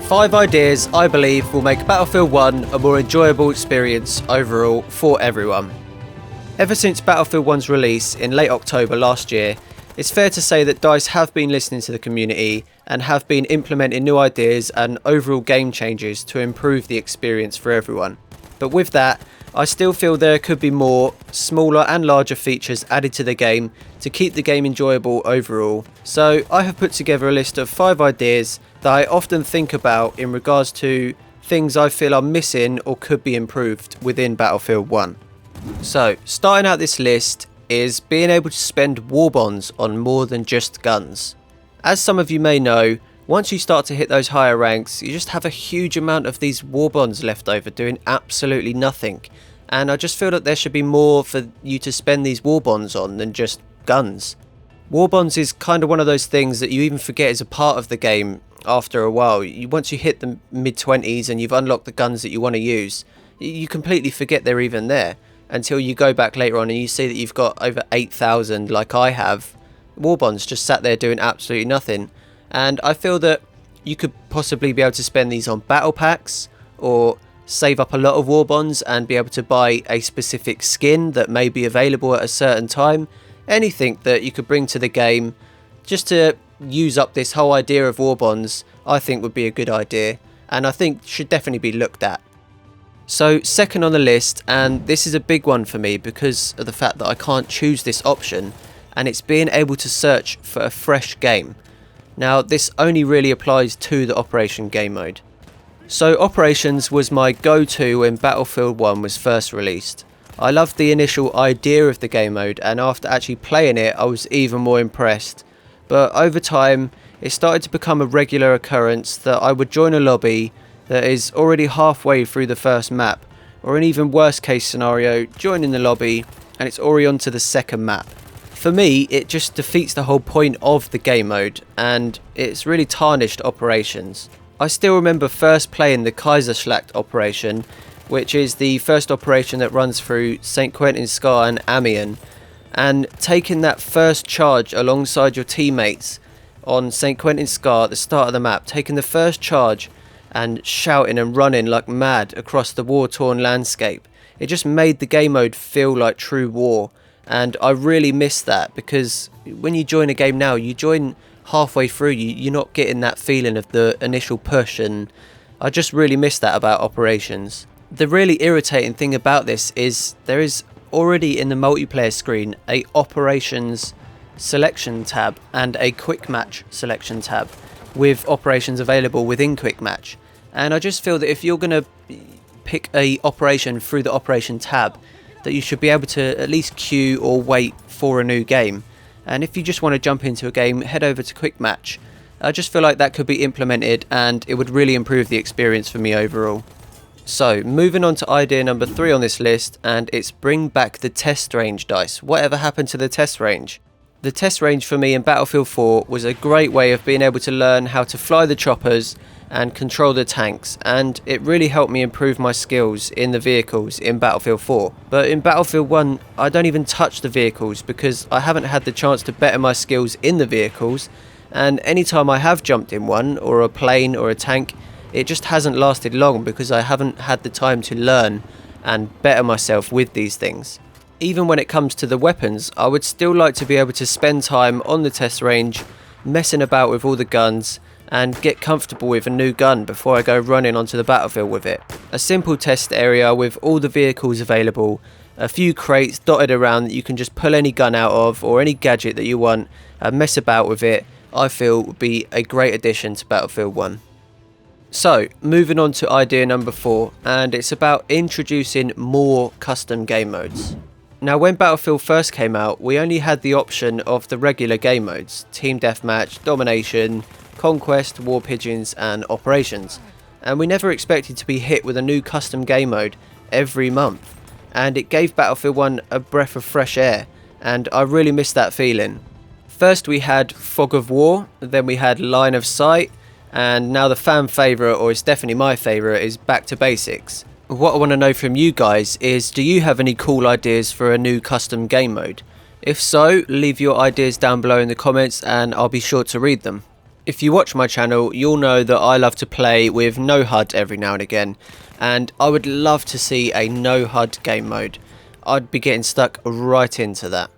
5 ideas I believe will make Battlefield 1 a more enjoyable experience overall for everyone. Ever since Battlefield 1's release in late October last year, it's fair to say that DICE have been listening to the community and have been implementing new ideas and overall game changes to improve the experience for everyone. But with that, I still feel there could be more, smaller and larger features added to the game to keep the game enjoyable overall. So I have put together a list of 5 ideas that I often think about in regards to things I feel are missing or could be improved within Battlefield 1. So starting out this list is being able to spend WARBONDS on more than just guns. As some of you may know, once you start to hit those higher ranks, you just have a huge amount of these WARBONDS left over doing absolutely nothing. And I just feel that there should be more for you to spend these WARBONDS on than just guns. WARBONDS is kind of one of those things that you even forget is a part of the game after a while. Once you hit the mid-20s and you've unlocked the guns that you want to use, you completely forget they're even there until you go back later on and you see that you've got over 8,000 like I have. WARBONDS just sat there doing absolutely nothing. And I feel that you could possibly be able to spend these on battle packs or save up a lot of WARBONDS and be able to buy a specific skin that may be available at a certain time. Anything that you could bring to the game just to use up this whole idea of WARBONDS, I think would be a good idea, and I think should definitely be looked at. So second on the list, and this is a big one for me because of the fact that I can't choose this option, and it's being able to search for a fresh game. Now this only really applies to the Operation game mode. So Operations was my go-to when Battlefield 1 was first released. I loved the initial idea of the game mode, and after actually playing it I was even more impressed. But over time it started to become a regular occurrence that I would join a lobby that is already halfway through the first map, or an even worse case scenario, joining the lobby and it's already on to the second map. For me, it just defeats the whole point of the game mode, and it's really tarnished Operations. I still remember first playing the Kaiserschlacht operation, which is the first operation that runs through St. Quentin Scar and Amiens, and taking that first charge alongside your teammates on St. Quentin Scar at the start of the map, taking the first charge and shouting and running like mad across the war-torn landscape. It just made the game mode feel like true war, and I really miss that because when you join a game now, you join halfway through, you're not getting that feeling of the initial push, and I just really miss that about Operations. The really irritating thing about this is there is already in the multiplayer screen a Operations selection tab and a quick match selection tab with operations available within quick match, and I just feel that if you're going to pick a operation through the operation tab, that you should be able to at least queue or wait for a new game. And if you just want to jump into a game, head over to quick match. I just feel like that could be implemented and it would really improve the experience for me overall. So moving on to idea number 3 on this list, and it's bring back the test range DICE. Whatever happened to the test range? The test range for me in Battlefield 4 was a great way of being able to learn how to fly the choppers and control the tanks, and it really helped me improve my skills in the vehicles in Battlefield 4. But in Battlefield 1 I don't even touch the vehicles because I haven't had the chance to better my skills in the vehicles, and anytime I have jumped in one, or a plane or a tank, it just hasn't lasted long because I haven't had the time to learn and better myself with these things. Even when it comes to the weapons, I would still like to be able to spend time on the test range messing about with all the guns and get comfortable with a new gun before I go running onto the battlefield with it. A simple test area with all the vehicles available, a few crates dotted around that you can just pull any gun out of or any gadget that you want and mess about with it, I feel would be a great addition to Battlefield 1. So moving on to idea number 4, and it's about introducing more custom game modes. Now when Battlefield first came out, we only had the option of the regular game modes, Team Deathmatch, Domination, Conquest, War Pigeons and Operations, and we never expected to be hit with a new custom game mode every month, and it gave Battlefield 1 a breath of fresh air, and I really missed that feeling. First we had Fog of War, then we had Line of Sight, and now the fan favourite, or it's definitely my favourite, is Back to Basics. What I want to know from you guys is, do you have any cool ideas for a new custom game mode? If so, leave your ideas down below in the comments and I'll be sure to read them. If you watch my channel, you'll know that I love to play with no HUD every now and again, and I would love to see a no HUD game mode. I'd be getting stuck right into that.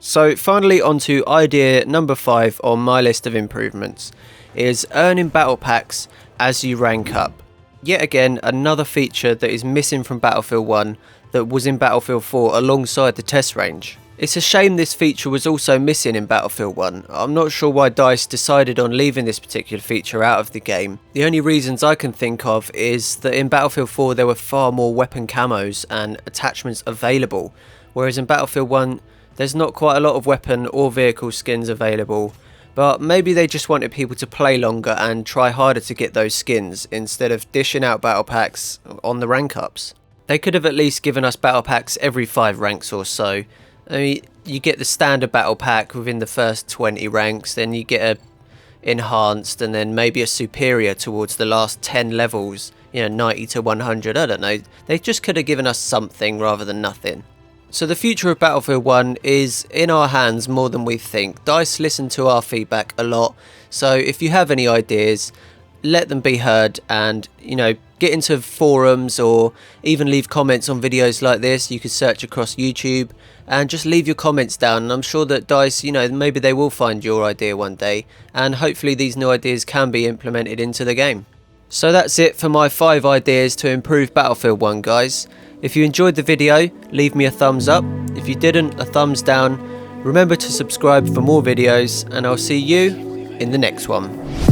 So finally, on to idea number 5 on my list of improvements, is earning battle packs as you rank up. Yet again, another feature that is missing from Battlefield 1 that was in Battlefield 4 alongside the test range. It's a shame this feature was also missing in Battlefield 1. I'm not sure why DICE decided on leaving this particular feature out of the game. The only reasons I can think of is that in Battlefield 4 there were far more weapon camos and attachments available, whereas in Battlefield 1 there's not quite a lot of weapon or vehicle skins available. But maybe they just wanted people to play longer and try harder to get those skins instead of dishing out battle packs on the rank ups. They could have at least given us battle packs every 5 ranks or so. I mean, you get the standard battle pack within the first 20 ranks, then you get a enhanced, and then maybe a superior towards the last 10 levels, 90 to 100, I don't know. They just could have given us something rather than nothing. So the future of Battlefield 1 is in our hands more than we think. DICE listen to our feedback a lot, so if you have any ideas, let them be heard, and get into forums or even leave comments on videos like this. You could search across YouTube and just leave your comments down, and I'm sure that DICE, maybe they will find your idea one day, and hopefully these new ideas can be implemented into the game. So that's it for my 5 ideas to improve Battlefield 1, guys. If you enjoyed the video, leave me a thumbs up. If you didn't, a thumbs down. Remember to subscribe for more videos, and I'll see you in the next one.